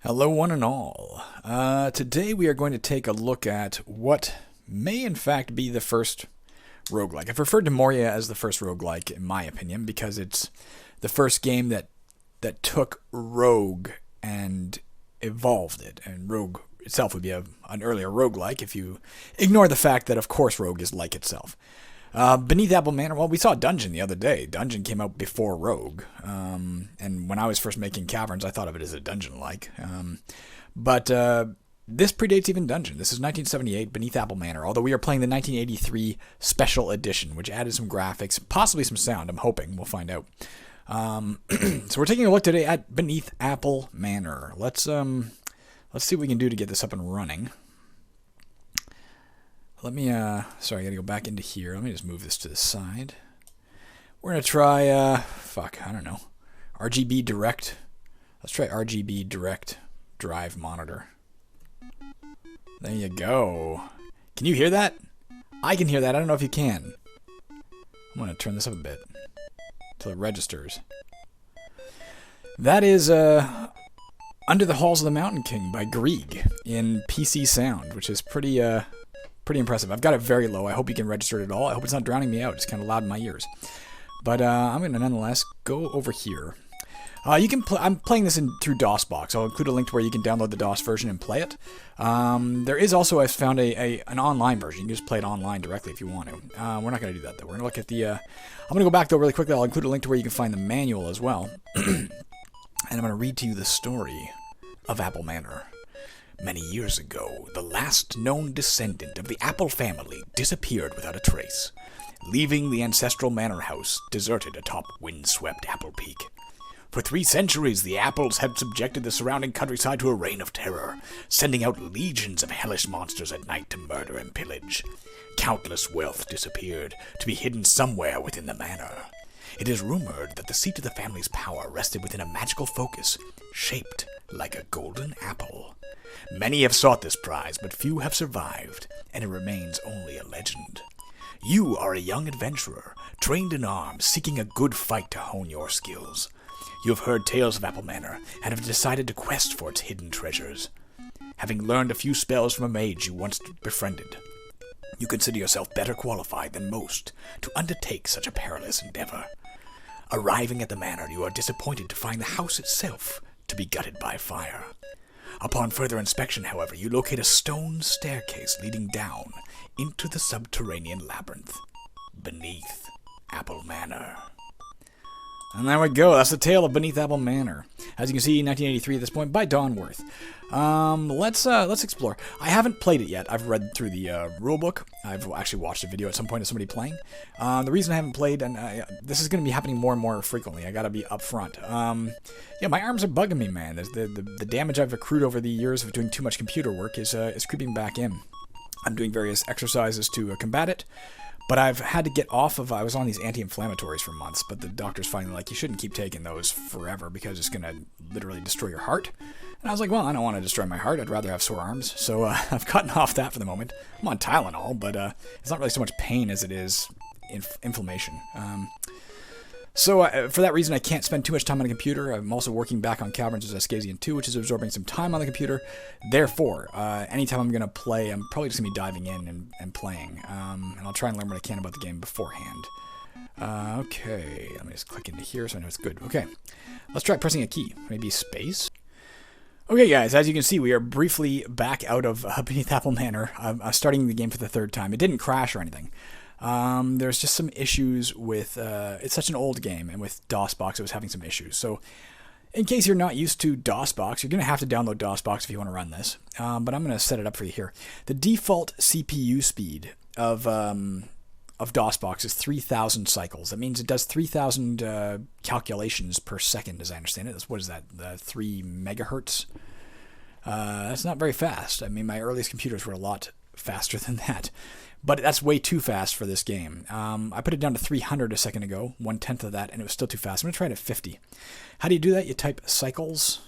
Hello, one and all. Today we are going to take a look at what may in fact be the first roguelike. I've referred to Moria as the first roguelike, in my opinion, because it's the first game that took Rogue and evolved it. And Rogue itself would be an earlier roguelike if you ignore the fact that, of course, Rogue is like itself. Beneath Apple Manor, well, we saw Dungeon the other day. Dungeon came out before Rogue. And when I was first making Caverns, I thought of it as a dungeon-like. But this predates even Dungeon. This is 1978, Beneath Apple Manor, although we are playing the 1983 Special Edition, which added some graphics, possibly some sound, I'm hoping. We'll find out. So we're taking a look today at Beneath Apple Manor. Let's see what we can do to get this up and running. Let me, sorry, I gotta go back into here. Let me just move this to the side. We're gonna try, I don't know, RGB Direct. Let's try RGB Direct Drive Monitor. There you go. Can you hear that? I can hear that. I don't know if you can. I'm gonna turn this up a bit until it registers. That is, Under the Halls of the Mountain King by Grieg in PC Sound, which is pretty impressive. I've got it very low. I hope you can register it at all. I hope it's not drowning me out. It's kind of loud in my ears. But I'm going to nonetheless go over here. I'm playing this through DOSBox. I'll include a link to where you can download the DOS version and play it. There is also, I've found an online version. You can just play it online directly if you want to. We're not going to do that, though. We're going to look at the... I'm going to go back, though, really quickly. I'll include a link to where you can find the manual as well. And I'm going to read to you the story of Apple Manor. Many years ago, the last known descendant of the Apple family disappeared without a trace, leaving the ancestral manor house deserted atop windswept Apple Peak. For 3 centuries, the Apples had subjected the surrounding countryside to a reign of terror, sending out legions of hellish monsters at night to murder and pillage. Countless wealth disappeared, to be hidden somewhere within the manor. It is rumored that the seat of the family's power rested within a magical focus, shaped like a golden apple. Many have sought this prize, but few have survived, and it remains only a legend. You are a young adventurer, trained in arms, seeking a good fight to hone your skills. You have heard tales of Apple Manor, and have decided to quest for its hidden treasures. Having learned a few spells from a mage you once befriended, you consider yourself better qualified than most to undertake such a perilous endeavor. Arriving at the manor, you are disappointed to find the house itself to be gutted by fire. Upon further inspection, however, you locate a stone staircase leading down into the subterranean labyrinth beneath Apple Manor. And there we go. That's the tale of Beneath Apple Manor. As you can see, 1983 at this point, by Don Worth. Let's explore. I haven't played it yet. I've read through the rulebook. I've actually watched a video at some point of somebody playing. The reason I haven't played, and this is going to be happening more and more frequently. I got to be upfront. Yeah, my arms are bugging me, man. The damage I've accrued over the years of doing too much computer work is creeping back in. I'm doing various exercises to combat it. But I've had to get off of, I was on these anti-inflammatories for months, but the doctor's finally like, you shouldn't keep taking those forever because it's going to literally destroy your heart. And I was like, well, I don't want to destroy my heart. I'd rather have sore arms. So I've gotten off that for the moment. I'm on Tylenol, but it's not really so much pain as it is inflammation. So for that reason, I can't spend too much time on a computer. I'm also working back on Caverns as Ascasian 2, which is absorbing some time on the computer. Therefore, anytime I'm going to play, I'm probably just going to be diving in and playing. And I'll try and learn what I can about the game beforehand. Okay, let me just click into here so I know it's good. Okay, let's try pressing a key. Maybe space? Okay, guys, as you can see, we are briefly back out of Beneath Apple Manor. I'm starting the game for the 3rd time. It didn't crash or anything. There's just some issues with, it's such an old game, and with DOSBox it was having some issues. So, in case you're not used to DOSBox, you're going to have to download DOSBox if you want to run this. But I'm going to set it up for you here. The default CPU speed of DOSBox is 3,000 cycles. That means it does 3,000 calculations per second, as I understand it. What is that, 3 megahertz? That's not very fast. I mean, my earliest computers were a lot faster than that. But that's way too fast for this game. I put it down to 300 a second ago, 1/10 of that, and it was still too fast. I'm going to try it at 50. How do you do that? You type cycles,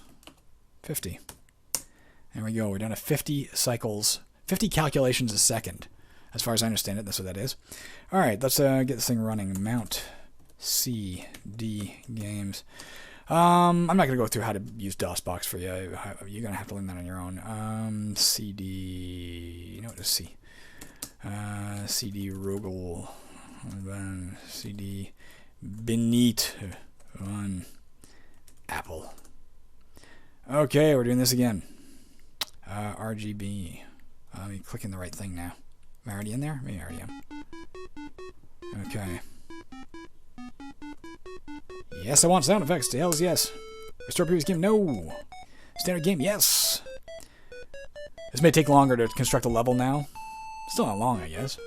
50. There we go. We're down to 50 cycles, 50 calculations a second. As far as I understand it, that's what that is. All right, let's get this thing running. Mount CD games. I'm not going to go through how to use DOSBox for you. You're going to have to learn that on your own. CD... You know what to see. CD Rogel. CD Benit on Apple. Okay, we're doing this again. RGB. Let me click in the right thing now. Am I already in there? Maybe I already am. Okay. Yes, I want sound effects. The hell's yes. Restore previous game? No. Standard game? Yes. This may take longer to construct a level now. Still not long, I guess.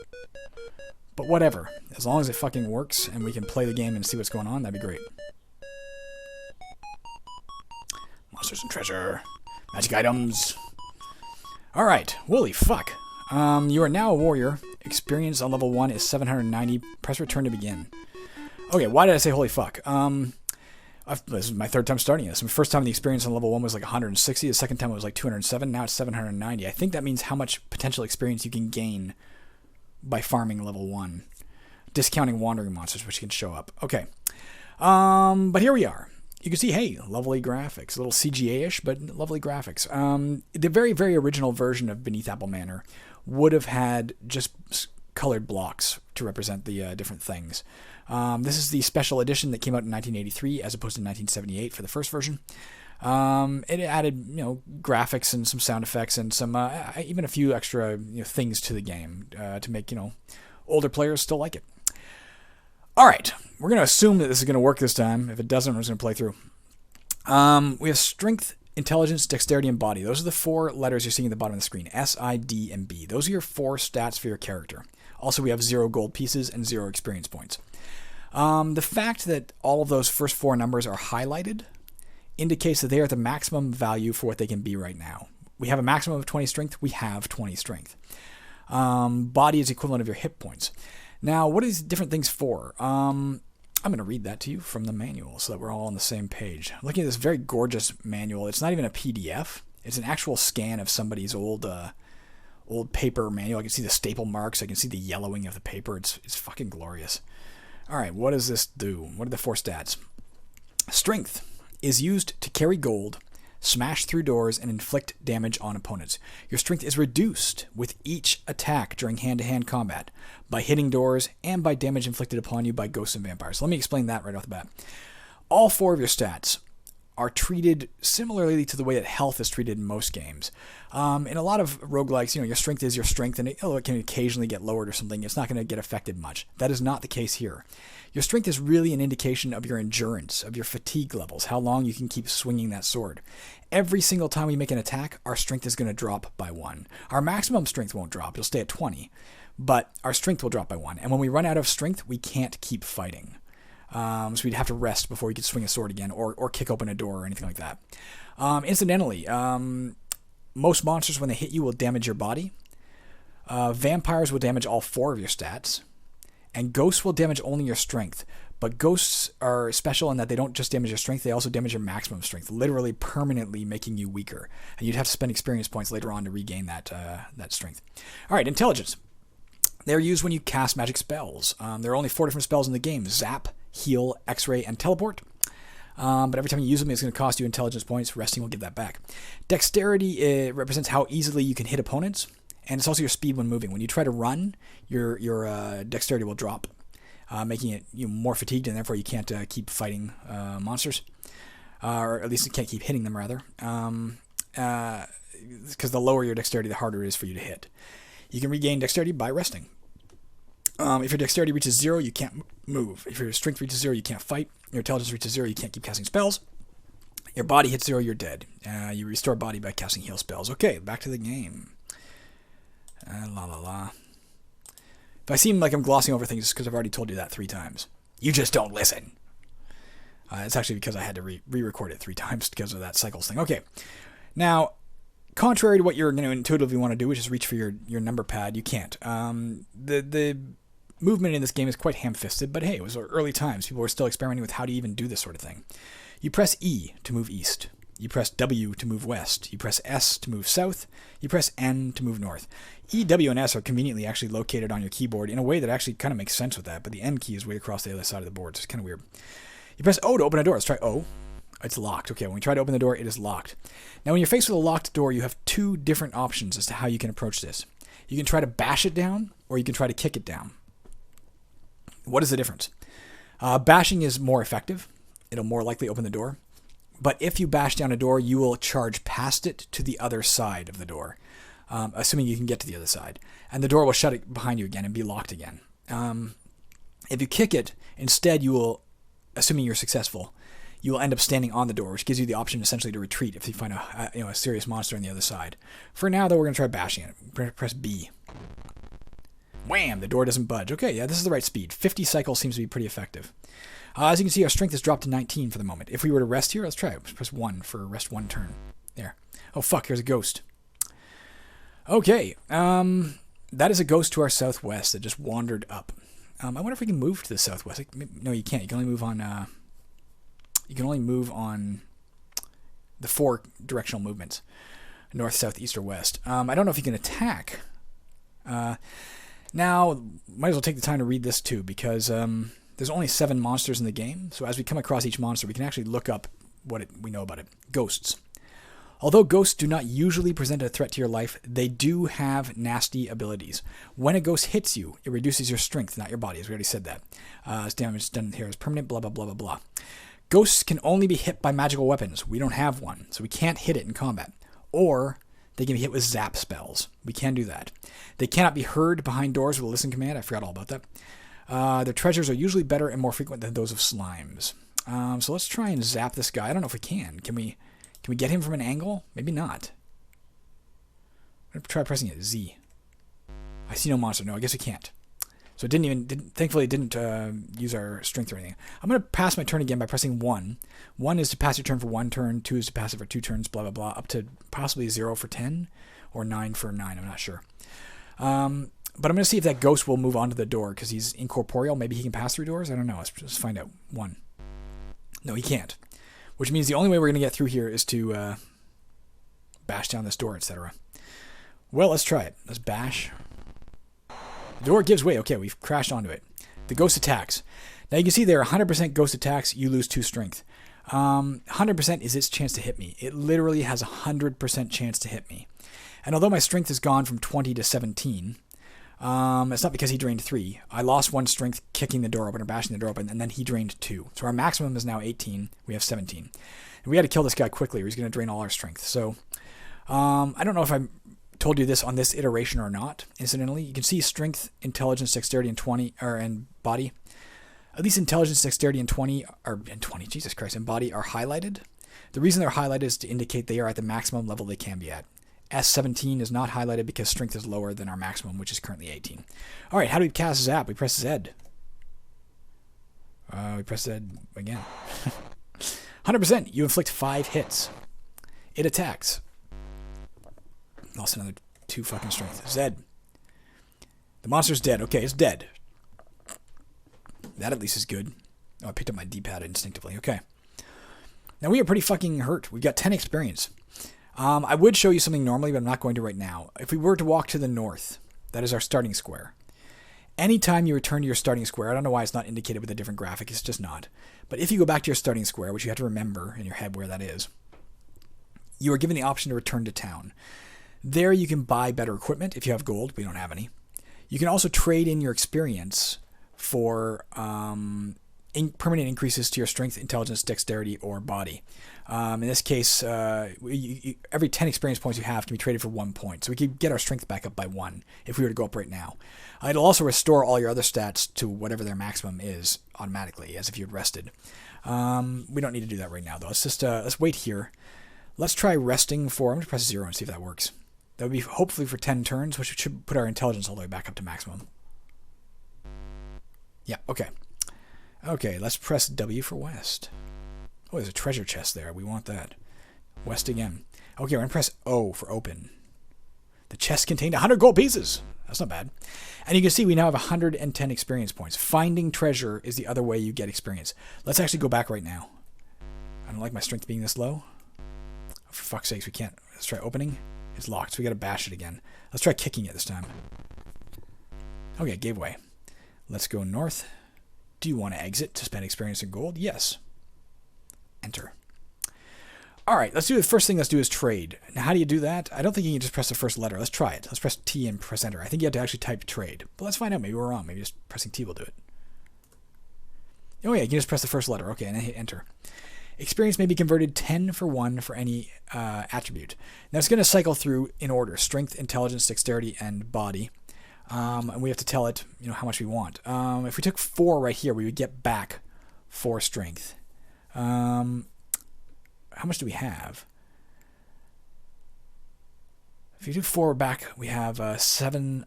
But whatever. As long as it fucking works and we can play the game and see what's going on, that'd be great. Monsters and treasure. Magic items. Alright. Holy fuck. You are now a warrior. Experience on level 1 is 790. Press return to begin. Okay, why did I say holy fuck? This is my third time starting this. My first time the experience on level 1 was like 160. The second time it was like 207. Now it's 790. I think that means how much potential experience you can gain by farming level 1. Discounting wandering monsters, which can show up. Okay. But here we are. You can see, hey, lovely graphics. A little CGA-ish, but lovely graphics. The very, very original version of Beneath Apple Manor would have had just colored blocks to represent the different things. This is the special edition that came out in 1983 as opposed to 1978 for the first version. It added, graphics and some sound effects and some even a few extra things to the game to make older players still like it. All right, we're gonna assume that this is gonna work this time. If it doesn't, we're just gonna play through. We have strength, intelligence, dexterity, and body. Those are the 4 letters you're seeing at the bottom of the screen. S, I, D, and B. Those are your 4 stats for your character. Also, we have 0 gold pieces and 0 experience points. The fact that all of those first 4 numbers are highlighted indicates that they are the maximum value for what they can be right now. We have a maximum of 20 strength. We have 20 strength. Body is equivalent of your hit points. Now, what are these different things for? I'm going to read that to you from the manual so that we're all on the same page. I'm looking at this very gorgeous manual. It's not even a PDF. It's an actual scan of somebody's old paper manual. I can see the staple marks. I can see the yellowing of the paper. It's fucking glorious. All right, what does this do? What are the 4 stats? Strength is used to carry gold, smash through doors, and inflict damage on opponents. Your strength is reduced with each attack during hand-to-hand combat, by hitting doors, and by damage inflicted upon you by ghosts and vampires. Let me explain that right off the bat. All 4 of your stats are treated similarly to the way that health is treated in most games. In a lot of roguelikes, your strength is your strength, and it can occasionally get lowered or something. It's not going to get affected much. That is not the case here. Your strength is really an indication of your endurance, of your fatigue levels, how long you can keep swinging that sword. Every single time we make an attack, our strength is going to drop by 1. Our maximum strength won't drop. It'll stay at 20. But our strength will drop by 1. And when we run out of strength, we can't keep fighting. So we'd have to rest before we could swing a sword again or kick open a door or anything like that. Incidentally, most monsters, when they hit you, will damage your body. Vampires will damage all 4 of your stats. And ghosts will damage only your strength. But ghosts are special in that they don't just damage your strength, they also damage your maximum strength, literally permanently making you weaker. And you'd have to spend experience points later on to regain that strength. All right, intelligence. They're used when you cast magic spells. There are only 4 different spells in the game: Zap, Heal, X-Ray, and Teleport. But every time you use them, it's going to cost you intelligence points. Resting will give that back. Dexterity represents how easily you can hit opponents, and it's also your speed when moving. When you try to run, your dexterity will drop, making it more fatigued, and therefore you can't keep fighting monsters, or at least you can't keep hitting them, rather. Because the lower your dexterity, the harder it is for you to hit. You can regain dexterity by resting. If your dexterity reaches 0, you can't move. If your strength reaches 0, you can't fight. Your intelligence reaches 0, you can't keep casting spells. Your body hits 0, you're dead. You restore body by casting heal spells. Okay, back to the game. If I seem like I'm glossing over things, it's because I've already told you that 3 times. You just don't listen. It's actually because I had to re-record it 3 times because of that cycles thing. Okay, now, contrary to what you're going to intuitively want to do, which is reach for your number pad, you can't. The movement in this game is quite ham-fisted, but hey, it was early times. People were still experimenting with how to even do this sort of thing. You press E to move east. You press W to move west. You press S to move south. You press N to move north. E, W, and S are conveniently actually located on your keyboard in a way that actually kind of makes sense with that, but the N key is way across the other side of the board, so it's kind of weird. You press O to open a door. Let's try O. It's locked. Okay, when we try to open the door, it is locked. Now, when you're faced with a locked door, you have two different options as to how you can approach this. You can try to bash it down, or you can try to kick it down. What is the difference? Bashing is more effective. It'll more likely open the door. But if you bash down a door, you will charge past it to the other side of the door, assuming you can get to the other side. And the door will shut it behind you again and be locked again. If you kick it, instead you will, assuming you're successful, you will end up standing on the door, which gives you the option essentially to retreat if you find a serious monster on the other side. For now, though, we're going to try bashing it. We're going to press B. Wham! The door doesn't budge. Okay, yeah, this is the right speed. 50 cycles seems to be pretty effective. As you can see, our strength has dropped to 19 for the moment. If we were to rest here, let's try it. Let's press 1 for rest 1 turn. There. Oh, fuck, here's a ghost. Okay, that is a ghost to our southwest that just wandered up. I wonder if we can move to the southwest. No, you can't. You can only move on... You can only move on the 4 directional movements. North, south, east, or west. I don't know if you can attack. Now, might as well take the time to read this too, because there's only 7 monsters in the game. So as we come across each monster, we can actually look up what we know about it. Ghosts. Although ghosts do not usually present a threat to your life, they do have nasty abilities. When a ghost hits you, it reduces your strength, not your body, as we already said that. This damage done here is permanent, blah, blah, blah, blah, blah. Ghosts can only be hit by magical weapons. We don't have one, so we can't hit it in combat. Or they can be hit with zap spells. We can do that. They cannot be heard behind doors with a listen command. I forgot all about that. Their treasures are usually better and more frequent than those of slimes. So let's try and zap this guy. I don't know if we can. Can we get him from an angle? Maybe not. I'm going to try pressing it. Z. I see no monster. No, I guess we can't. So it thankfully it didn't use our strength or anything. I'm going to pass my turn again by pressing 1. 1 is to pass your turn for 1 turn. 2 is to pass it for 2 turns, blah, blah, blah, up to possibly 0 for 10 or 9 for 9. I'm not sure. But I'm going to see if that ghost will move onto the door because he's incorporeal. Maybe he can pass through doors. I don't know. Let's find out. 1. No, he can't. Which means the only way we're going to get through here is to bash down this door, etc. Well, let's try it. Let's bash. The door gives way. Okay, we've crashed onto it. The ghost attacks. Now you can see there, 100% ghost attacks, you lose 2 strength. 100% is its chance to hit me. It literally has a 100% chance to hit me. And although my strength has gone from 20 to 17, it's not because he drained 3. I lost 1 strength kicking the door open or bashing the door open, and then he drained 2. So our maximum is now 18. We have 17. And we got to kill this guy quickly or he's going to drain all our strength. So I don't know if I'm told you this on this iteration or not. Incidentally, you can see strength, intelligence, dexterity, and body. At least intelligence, dexterity, and body are highlighted. The reason they're highlighted is to indicate they are at the maximum level they can be at. S17 is not highlighted because strength is lower than our maximum, which is currently 18. All right, how do we cast Zap? We press Z. We press Z again. 100%. You inflict 5 hits. It attacks. Lost another 2 fucking strength. Zed. The monster's dead. Okay, it's dead. That at least is good. Oh, I picked up my D-pad instinctively. Okay. Now we are pretty fucking hurt. We've got 10 experience. I would show you something normally, but I'm not going to right now. If we were to walk to the north, that is our starting square. Anytime you return to your starting square, I don't know why it's not indicated with a different graphic. It's just not. But if you go back to your starting square, which you have to remember in your head where that is, you are given the option to return to town. There you can buy better equipment if you have gold. We don't have any. You can also trade in your experience for permanent increases to your strength, intelligence, dexterity, or body. In this case, every 10 experience points you have can be traded for 1 point. So we could get our strength back up by 1 if we were to go up right now. It'll also restore all your other stats to whatever their maximum is automatically, as if you'd rested. We don't need to do that right now, though. Let's just let's wait here. Let's try resting for... I'm going to press 0 and see if that works. That would be hopefully for 10 turns, which should put our intelligence all the way back up to maximum. Yeah, okay. Okay, let's press W for west. Oh, there's a treasure chest there. We want that. West again. Okay, we're going to press O for open. The chest contained 100 gold pieces. That's not bad. And you can see we now have 110 experience points. Finding treasure is the other way you get experience. Let's actually go back right now. I don't like my strength being this low. Oh, for fuck's sakes, we can't. Let's try opening. It's locked, so we got to bash it again. Let's try kicking it this time. Okay, it gave way. Let's go north. Do you want to exit to spend experience in gold? Yes. Enter. All right, let's do the first thing. Let's do is trade. Now, how do you do that? I don't think you can just press the first letter. Let's try it. Let's press T and press enter. I think you have to actually type trade. But let's find out. Maybe we're wrong. Maybe just pressing T will do it. Oh yeah, you can just press the first letter. Okay, and then hit enter. Experience may be converted 10 for 1 for any attribute. Now it's going to cycle through in order: strength, intelligence, dexterity, and body. And we have to tell it, how much we want. If we took 4 right here, we would get back 4 strength. How much do we have? If you do 4 back, we have 7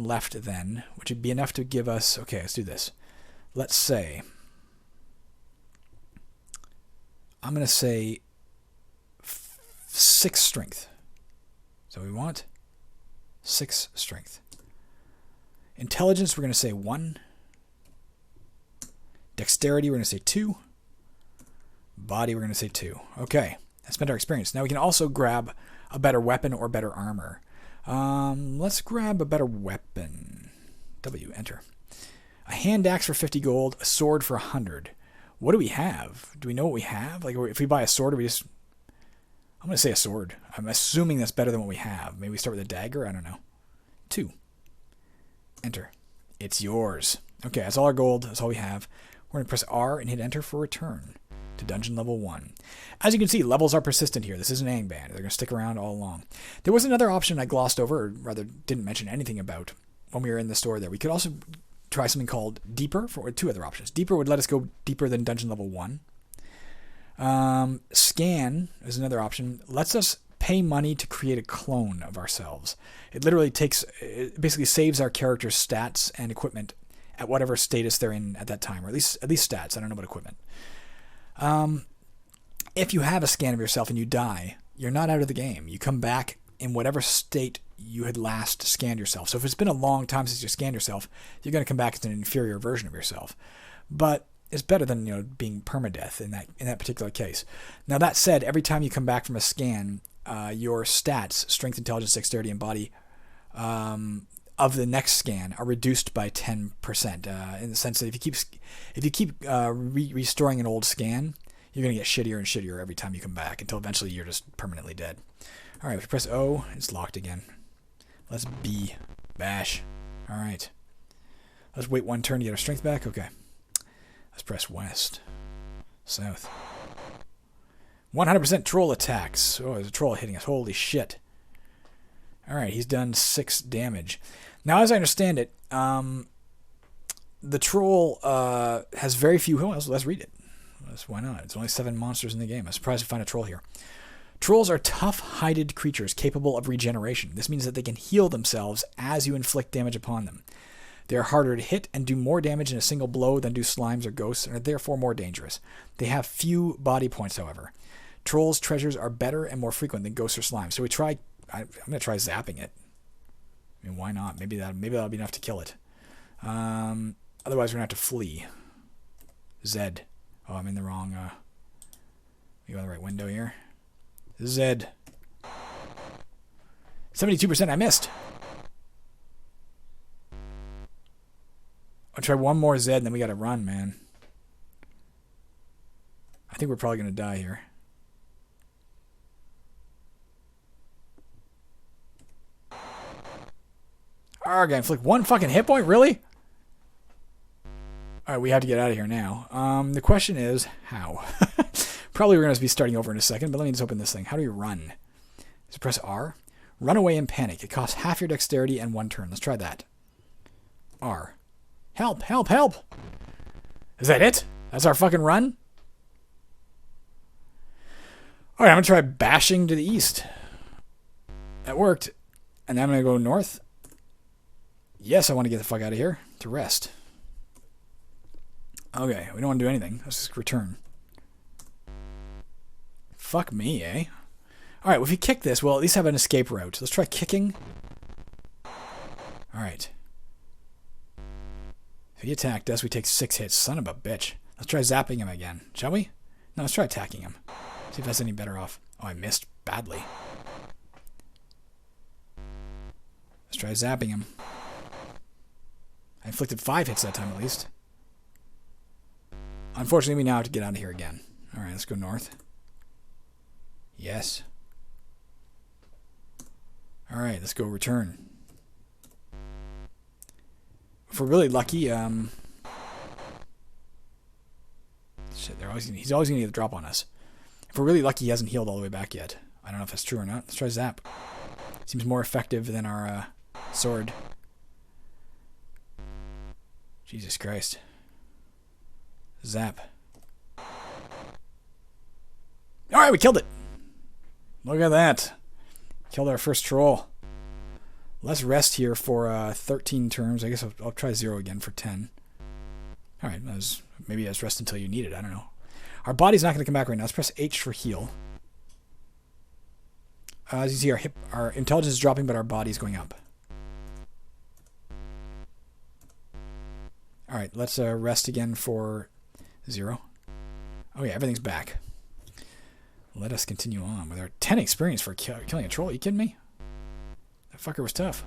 left then, which would be enough to give us. Okay, let's do this. Let's say I'm going to say 6 strength. So we want 6 strength. Intelligence, we're going to say 1. Dexterity, we're going to say 2. Body, we're going to say 2. Okay, that's been our experience. Now we can also grab a better weapon or better armor. Let's grab a better weapon. W, enter. A hand axe for 50 gold, a sword for 100. What do we have? Do we know what we have? Like, if we buy a sword, I'm going to say a sword. I'm assuming that's better than what we have. Maybe we start with a dagger? I don't know. 2. Enter. It's yours. Okay, that's all our gold. That's all we have. We're going to press R and hit enter for return to dungeon level 1. As you can see, levels are persistent here. This isn't Angband. They're going to stick around all along. There was another option I glossed over, or rather didn't mention anything about when we were in the store there. We could also try something called Deeper, for 2 other options. Deeper would let us go deeper than dungeon level 1. Scan is another option. Lets us pay money to create a clone of ourselves. It basically saves our character's stats and equipment at whatever status they're in at that time, or at least stats. I don't know about equipment. If you have a scan of yourself and you die, you're not out of the game. You come back in whatever state you had last scanned yourself. So if it's been a long time since you scanned yourself, you're going to come back as an inferior version of yourself. But it's better than being permadeath in that particular case. Now that said, every time you come back from a scan, your stats, strength, intelligence, dexterity, and body, of the next scan are reduced by 10%. In the sense that if you keep restoring an old scan, you're going to get shittier and shittier every time you come back until eventually you're just permanently dead. All right, if you press O, it's locked again. Let's B. Bash. All right. Let's wait 1 turn to get our strength back. Okay. Let's press west. South. 100% troll attacks. Oh, there's a troll hitting us. Holy shit. All right, he's done 6 damage. Now, as I understand it, the troll has very few... Well, let's read it. Why not? It's only 7 monsters in the game. I'm surprised to find a troll here. Trolls are tough-hided creatures capable of regeneration. This means that they can heal themselves as you inflict damage upon them. They are harder to hit and do more damage in a single blow than do slimes or ghosts, and are therefore more dangerous. They have few body points, however. Trolls' treasures are better and more frequent than ghosts or slimes. So I'm going to try zapping it. I mean, why not? Maybe that'll be enough to kill it. Otherwise, we're going to have to flee. Z. Oh, I'm in the wrong... You go in the right window here. Z. 72%, I missed. I'll try one more Z, and then we got to run, man. I think we're probably going to die here. Arrgh, I inflict 1 fucking hit point? Really? Alright, we have to get out of here now. The question is, how? Probably we're going to be starting over in a second, but let me just open this thing. How do you run? So press R. Run away in panic. It costs half your dexterity and 1 turn. Let's try that. R. Help, help, help! Is that it? That's our fucking run? Alright, I'm going to try bashing to the east. That worked. And then I'm going to go north. Yes, I want to get the fuck out of here to rest. Okay, we don't want to do anything. Let's just return. Fuck me, eh? Alright, well, if you kick this, we'll at least have an escape route. Let's try kicking. Alright. If he attacked us, we take 6 hits. Son of a bitch. Let's try zapping him again. Shall we? No, let's try attacking him. See if that's any better off. Oh, I missed badly. Let's try zapping him. I inflicted 5 hits that time at least. Unfortunately, we now have to get out of here again. Alright, let's go north. Yes. Alright, let's go return. If we're really lucky, shit, he's always going to get the drop on us. If we're really lucky, he hasn't healed all the way back yet. I don't know if that's true or not. Let's try Zap. Seems more effective than our sword. Jesus Christ. Zap. Alright, we killed it. Look at that. Killed our first troll. Let's rest here for 13 turns. I guess I'll try 0 again for 10. Alright, maybe let's rest until you need it. I don't know. Our body's not going to come back right now. Let's press H for heal. As you see, our intelligence is dropping, but our body's going up. Alright, let's rest again for 0. Oh yeah, everything's back. Let us continue on with our 10 experience for killing a troll. Are you kidding me? That fucker was tough.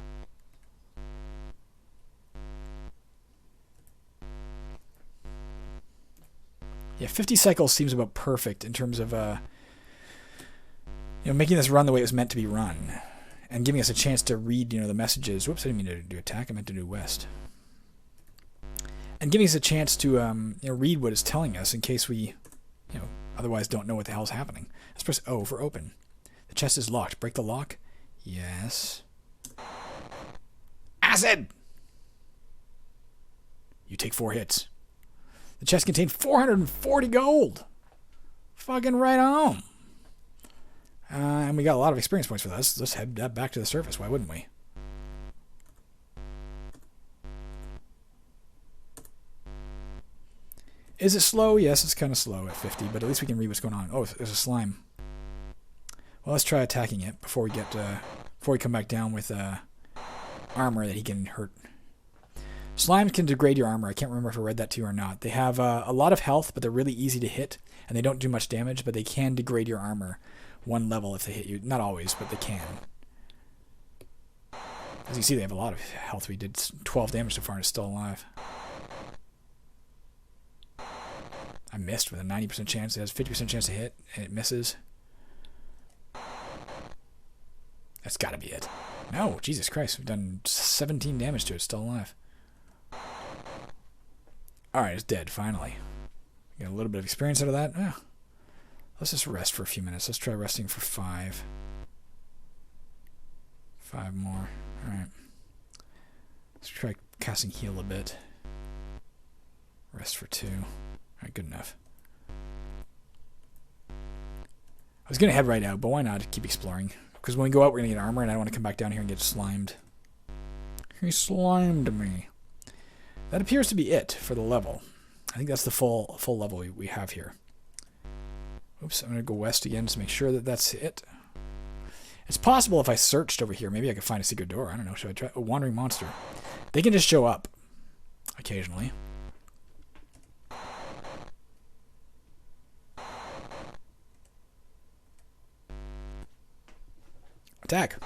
Yeah, 50 cycles seems about perfect in terms of making this run the way it was meant to be run, and giving us a chance to read the messages. Whoops, I didn't mean to do attack. I meant to do west. And giving us a chance to read what it's telling us in case we otherwise don't know what the hell's happening. Let's press O for open. The chest is locked. Break the lock. Yes. Acid! You take 4 hits. The chest contained 440 gold. Fucking right on. And we got a lot of experience points for this. Let's head back to the surface. Why wouldn't we? Is it slow? Yes, it's kind of slow at 50, but at least we can read what's going on. Oh, there's a slime. Well, let's try attacking it before we come back down with armor that he can hurt. Slimes can degrade your armor. I can't remember if I read that to you or not. They have a lot of health, but they're really easy to hit, and they don't do much damage, but they can degrade your armor 1 level if they hit you. Not always, but they can. As you see, they have a lot of health. We did 12 damage so far, and it's still alive. I missed with a 90% chance. It has a 50% chance to hit, and it misses. That's got to be it. No, Jesus Christ. We've done 17 damage to it. It's still alive. Alright, it's dead, finally. We got a little bit of experience out of that. Let's just rest for a few minutes. Let's try resting for 5. 5 more. Alright. Let's try casting heal a bit. Rest for 2. Alright, good enough. I was going to head right out, but why not keep exploring? Because when we go out, we're going to get armor, and I don't want to come back down here and get slimed. He slimed me. That appears to be it for the level. I think that's the full level we have here. Oops, I'm going to go west again to make sure that that's it. It's possible if I searched over here, maybe I could find a secret door. I don't know. Should I try? A wandering monster. They can just show up occasionally. Attack.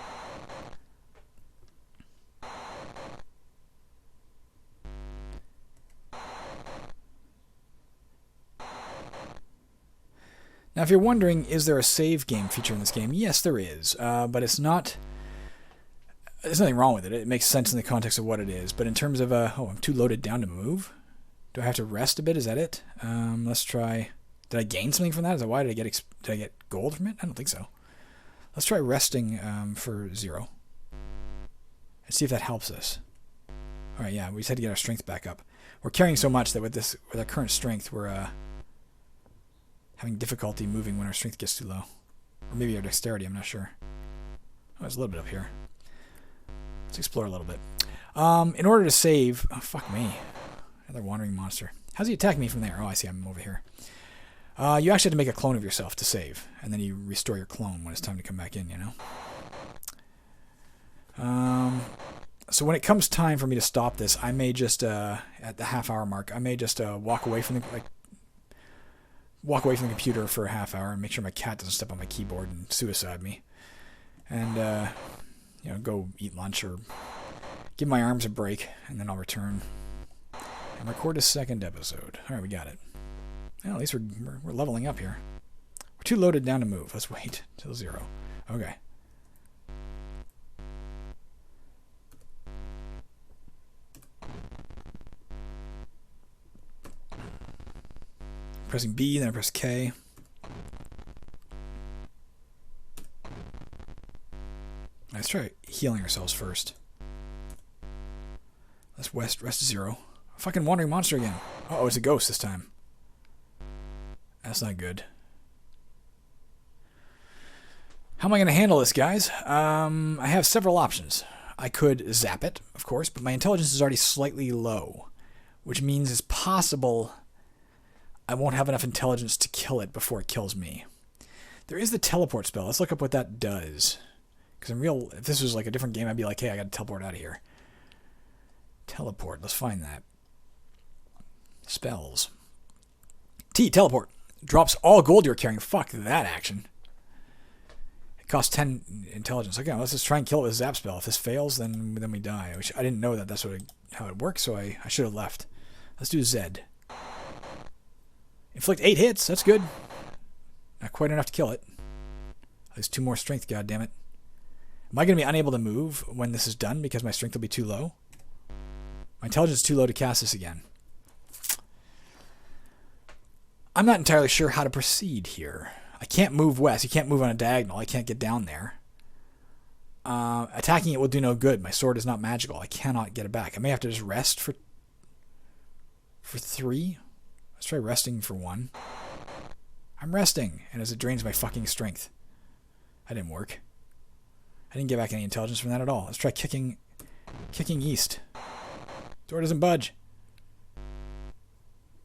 Now, if you're wondering, is there a save game feature in this game? Yes, there is, but it's not. There's nothing wrong with it. It makes sense in the context of what it is. But in terms of, oh, I'm too loaded down to move. Do I have to rest a bit? Is that it? Let's try. Did I gain something from that? Is that why did I get gold from it? I don't think so. Let's try resting for 0. And see if that helps us. All right, yeah, we just had to get our strength back up. We're carrying so much that with our current strength, we're having difficulty moving when our strength gets too low. Or maybe our dexterity, I'm not sure. Oh, there's a little bit up here. Let's explore a little bit. In order to save... Oh, fuck me. Another wandering monster. How's he attacking me from there? Oh, I see, I'm over here. You actually have to make a clone of yourself to save. And then you restore your clone when it's time to come back in, you know? So when it comes time for me to stop this, I may just, at the half-hour mark, I may just walk away from the computer for a half hour and make sure my cat doesn't step on my keyboard and suicide me. And, go eat lunch or give my arms a break, and then I'll return and record a second episode. All right, we got it. Well, at least we're leveling up here. We're too loaded down to move. Let's wait till 0. Okay. Pressing B, then I press K. Let's try healing ourselves first. Let's rest 0. Fucking wandering monster again. Uh-oh, it's a ghost this time. That's not good. How am I going to handle this, guys? I have several options. I could zap it, of course, but my intelligence is already slightly low, which means it's possible I won't have enough intelligence to kill it before it kills me. There is the teleport spell. Let's look up what that does. Because if this was like a different game, I'd be like, hey, I got to teleport out of here. Teleport. Let's find that. Spells. T, teleport. Drops all gold you're carrying. Fuck that action. It costs 10 intelligence. Okay, let's just try and kill it with a zap spell. If this fails, then we die. I didn't know that's how it works, so I should have left. Let's do Z. Inflict 8 hits. That's good. Not quite enough to kill it. At least 2 more strength, goddammit. Am I going to be unable to move when this is done because my strength will be too low? My intelligence is too low to cast this again. I'm not entirely sure how to proceed here. I can't move west. You can't move on a diagonal. I can't get down there. Attacking it will do no good. My sword is not magical. I cannot get it back. I may have to just rest for 3. Let's try resting for 1. I'm resting, and as it drains my fucking strength. That didn't work. I didn't get back any intelligence from that at all. Let's try kicking east. Door doesn't budge.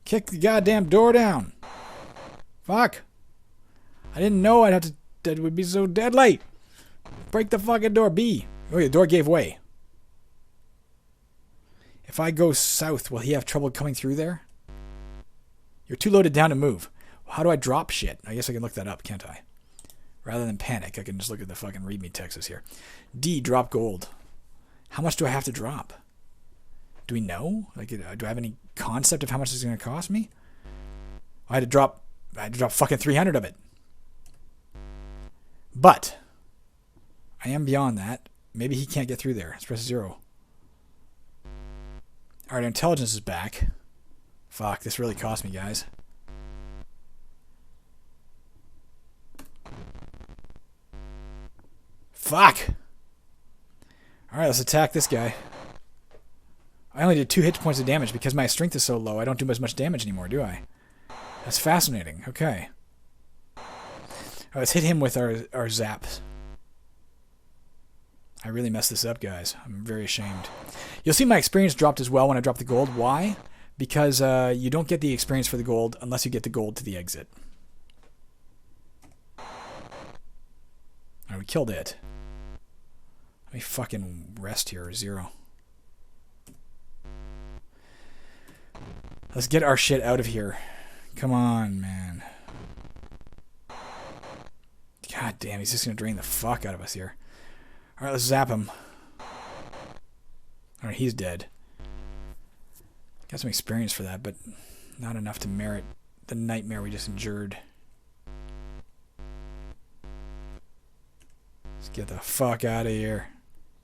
Kick the goddamn door down. Fuck. I didn't know that it would be so deadly. Break the fucking door. B. Oh, the door gave way. If I go south, will he have trouble coming through there? You're too loaded down to move. How do I drop shit? I guess I can look that up, can't I? Rather than panic, I can just look at the fucking readme texts here. D, drop gold. How much do I have to drop? Do we know? Like, do I have any concept of how much it's going to cost me? I had to drop fucking 300 of it. But I am beyond that. Maybe he can't get through there. Let's press 0. Alright, intelligence is back. Fuck, this really cost me, guys. Fuck! Alright, let's attack this guy. I only did 2 hit points of damage because my strength is so low. I don't do as much damage anymore, do I? That's fascinating. Okay. Alright, let's hit him with our zaps. I really messed this up, guys. I'm very ashamed. You'll see my experience dropped as well when I dropped the gold. Why? Because you don't get the experience for the gold unless you get the gold to the exit. Alright, we killed it. Let me fucking rest here. 0. Let's get our shit out of here. Come on, man. God damn, he's just going to drain the fuck out of us here. Alright, let's zap him. Alright, he's dead. Got some experience for that, but not enough to merit the nightmare we just endured. Let's get the fuck out of here.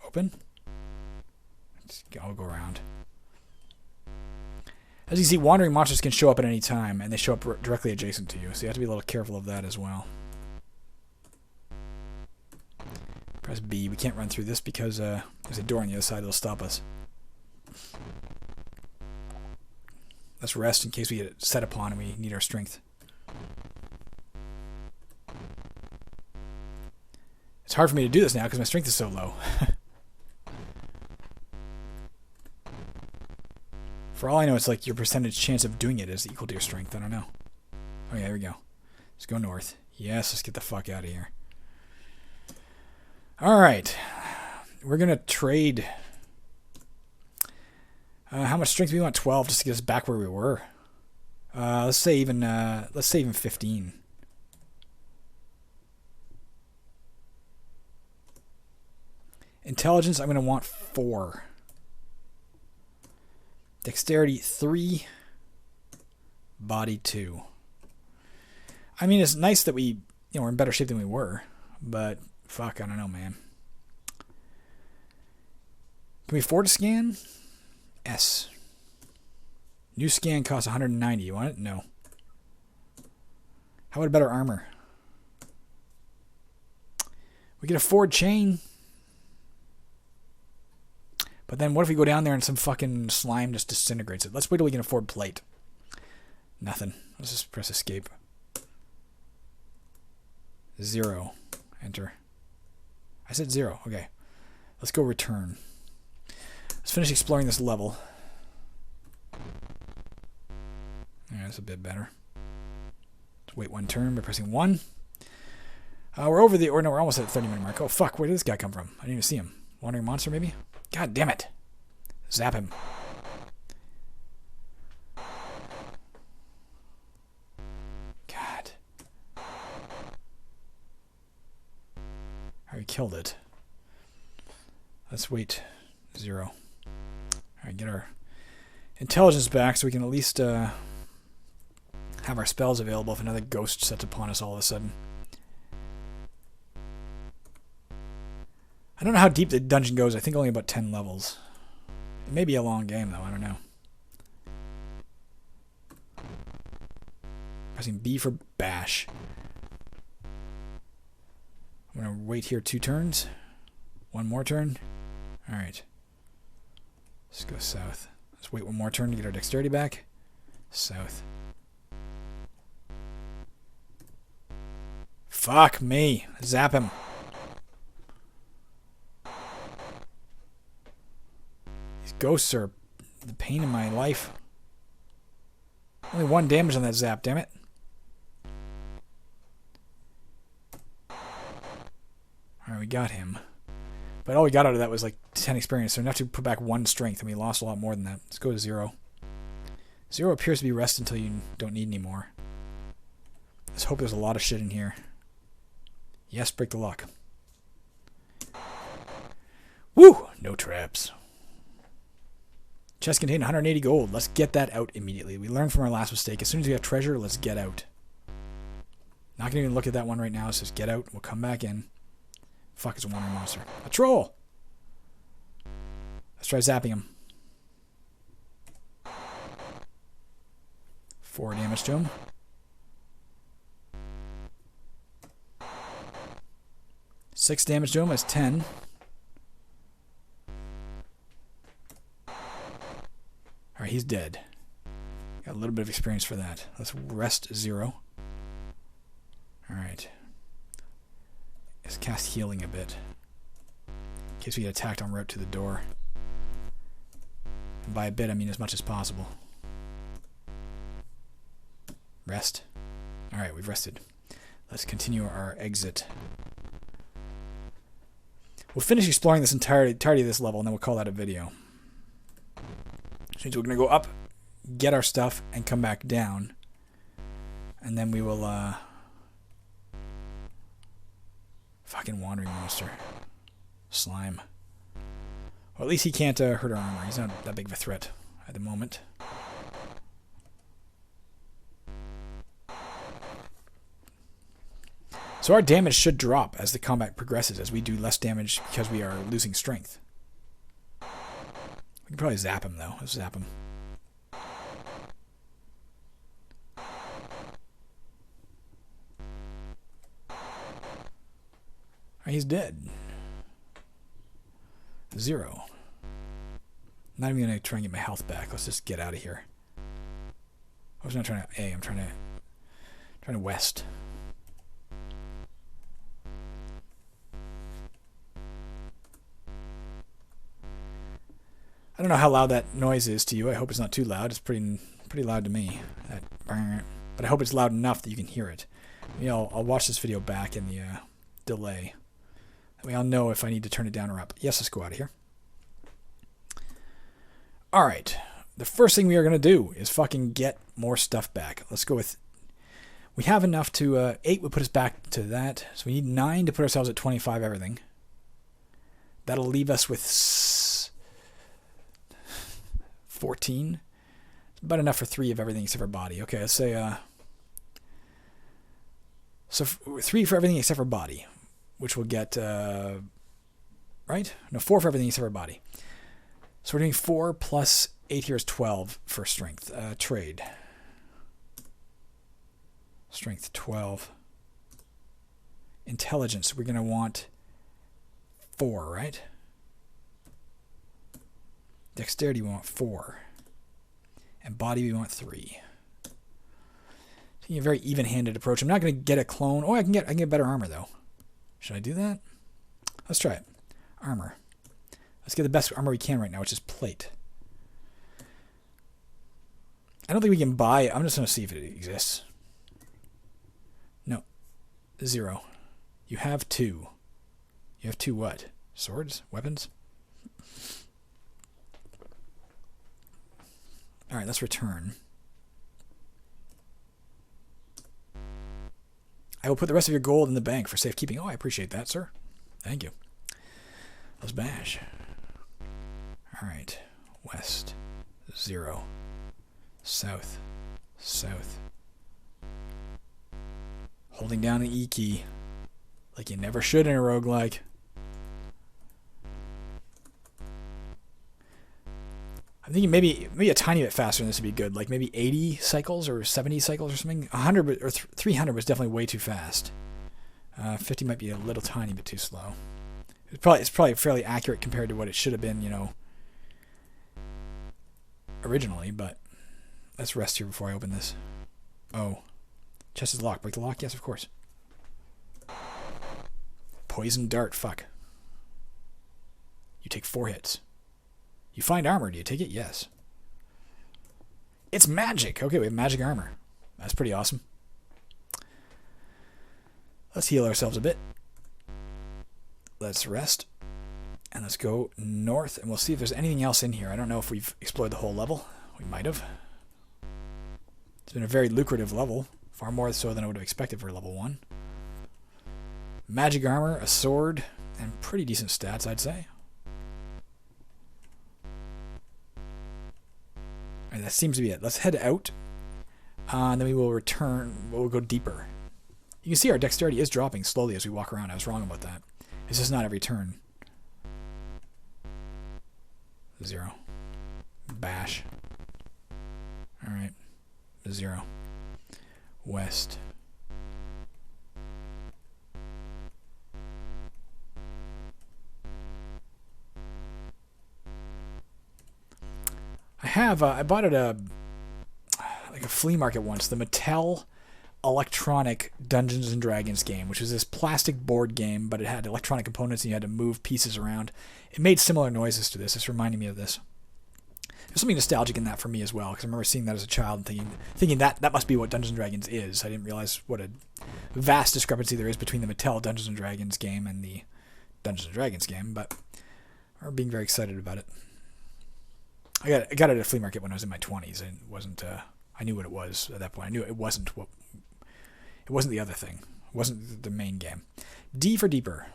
Open? I'll go around. As you see, wandering monsters can show up at any time, and they show up directly adjacent to you, so you have to be a little careful of that as well. Press B. We can't run through this because there's a door on the other side that'll stop us. Let's rest in case we get set upon and we need our strength. It's hard for me to do this now because my strength is so low. For all I know, it's like your percentage chance of doing it is equal to your strength. I don't know. Oh, yeah, there we go. Let's go north. Yes, let's get the fuck out of here. Alright. We're going to trade. How much strength do we want? 12 just to get us back where we were. Let's say even 15. Intelligence, I'm going to want 4. Dexterity 3, body 2. I mean, it's nice that we're in better shape than we were, but fuck, I don't know, man. Can we afford a scan? S. New scan costs 190. You want it? No. How about a better armor? We can afford chain. But then what if we go down there and some fucking slime just disintegrates it? Let's wait till we can afford plate. Nothing. Let's just press escape. 0. Enter. I said 0. Okay. Let's go return. Let's finish exploring this level. Yeah, that's a bit better. Let's wait 1 turn by pressing 1. We're over the... Or no, we're almost at the 30-minute mark. Oh, fuck. Where did this guy come from? I didn't even see him. Wandering monster, maybe? God damn it. Zap him. God. Alright, killed it. Let's wait. 0. Alright, get our intelligence back so we can at least have our spells available if another ghost sets upon us all of a sudden. I don't know how deep the dungeon goes. I think only about 10 levels. It may be a long game, though. I don't know. Pressing B for bash. I'm going to wait here 2 turns. 1 more turn. Alright. Let's go south. Let's wait 1 more turn to get our dexterity back. South. Fuck me. Zap him. These ghosts are the pain in my life. Only 1 damage on that zap, damn it. Alright, we got him. But all we got out of that was like 10 experience, so we have to put back 1 strength, and we lost a lot more than that. Let's go to 0. 0 appears to be rest until you don't need any more. Let's hope there's a lot of shit in here. Yes, break the lock. Woo! No traps. Chest contained 180 gold. Let's get that out immediately. We learned from our last mistake. As soon as we have treasure, let's get out. Not going to even look at that one right now. Let's just get out. We'll come back in. Fuck, it's a wandering monster. A troll! Let's try zapping him. 4 damage to him. 6 damage to him. That's 10. Alright, he's dead. Got a little bit of experience for that. Let's rest 0. Alright. Let's cast healing a bit. In case we get attacked en route to the door. And by a bit, I mean as much as possible. Rest. Alright, we've rested. Let's continue our exit. We'll finish exploring this entirety of this level, and then we'll call that a video. Which means we're going to go up, get our stuff, and come back down. And then we will, fucking wandering monster. Slime. Or at least he can't hurt our armor. He's not that big of a threat at the moment. So our damage should drop as the combat progresses, as we do less damage because we are losing strength. We can probably zap him, though. Let's zap him. He's dead. 0. Not even going to try and get my health back. Let's just get out of here. I was not trying to A. I'm trying to west. I don't know how loud that noise is to you. I hope it's not too loud. It's pretty loud to me. But I hope it's loud enough that you can hear it. You know, I'll watch this video back in the delay. That way I'll know if I need to turn it down or up. Yes, let's go out of here. Alright. The first thing we are going to do is fucking get more stuff back. Let's go with... We have enough to... 8 would put us back to that. So we need 9 to put ourselves at 25 everything. That'll leave us with... 14. It's about enough for 3 of everything except for body. Okay, let's say So 3 for everything except for body, which will get, right? No, 4 for everything except for body. So we're doing 4 plus 8 here is 12 for strength. Trade. Strength 12. Intelligence, we're going to want 4, right? Dexterity, we want 4. And body, we want 3. Taking a very even-handed approach. I'm not going to get a clone. Oh, I can get better armor, though. Should I do that? Let's try it. Armor. Let's get the best armor we can right now, which is plate. I don't think we can buy... I'm just going to see if it exists. No. 0. You have 2. You have 2 what? Swords? Weapons? Alright, let's return. I will put the rest of your gold in the bank for safekeeping. Oh, I appreciate that, sir. Thank you. Let's bash. Alright. West. 0. South. South. Holding down the E key. Like you never should in a roguelike. I'm thinking maybe a tiny bit faster than this would be good. Like maybe 80 cycles or 70 cycles or something. 100 or 300 was definitely way too fast. 50 might be a little tiny bit too slow. It's probably fairly accurate compared to what it should have been, you know, originally. But let's rest here before I open this. Oh, chest is locked. Break the lock? Yes, of course. Poison dart. Fuck. You take 4 hits. You find armor. Do you take it? Yes. It's magic. Okay, we have magic armor. That's pretty awesome. Let's heal ourselves a bit. Let's rest. And let's go north, and we'll see if there's anything else in here. I don't know if we've explored the whole level. We might have. It's been a very lucrative level. Far more so than I would have expected for level 1. Magic armor, a sword, and pretty decent stats, I'd say. Alright, that seems to be it. Let's head out, and then we will return. We'll go deeper. You can see our dexterity is dropping slowly as we walk around. I was wrong about that. It's just not every turn. 0. Bash. Alright. 0. West. I bought it like a flea market once, the Mattel electronic Dungeons and Dragons game, which was this plastic board game, but it had electronic components and you had to move pieces around. It made similar noises to this. It's reminding me of this. There's something nostalgic in that for me as well, because I remember seeing that as a child and thinking that must be what Dungeons and Dragons is. I didn't realize what a vast discrepancy there is between the Mattel Dungeons and Dragons game and the Dungeons and Dragons game, but I remember being very excited about it. I got it at a flea market when I was in my 20s, and it wasn't. I knew what it was at that point. I knew it wasn't the other thing. It wasn't the main game. D for deeper.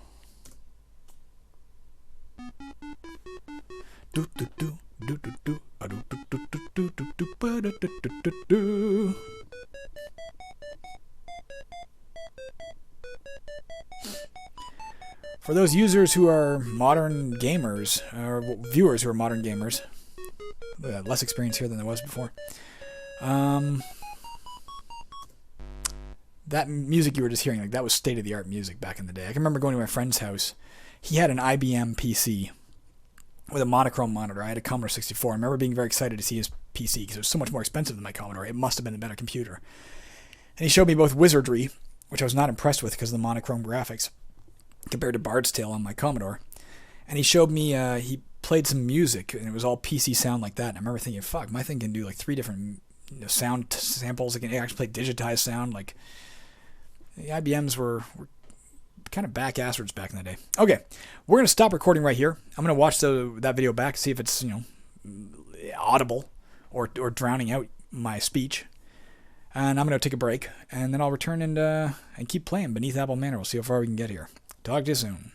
For those users who are modern gamers, or viewers who are modern gamers, less experience here than there was before. That music you were just hearing, like that was state-of-the-art music back in the day. I can remember going to my friend's house. He had an IBM PC with a monochrome monitor. I had a Commodore 64. I remember being very excited to see his PC because it was so much more expensive than my Commodore. It must have been a better computer. And he showed me both Wizardry, which I was not impressed with because of the monochrome graphics, compared to Bard's Tale on my Commodore. And he showed me, he played some music, and it was all PC sound like that. And I remember thinking, fuck, my thing can do like 3 different sound samples. It can actually play digitized sound. Like, the IBMs were kind of back-asswards back in the day. Okay, we're going to stop recording right here. I'm going to watch that video back, see if it's, audible or drowning out my speech. And I'm going to take a break, and then I'll return and keep playing Beneath Apple Manor. We'll see how far we can get here. Talk to you soon.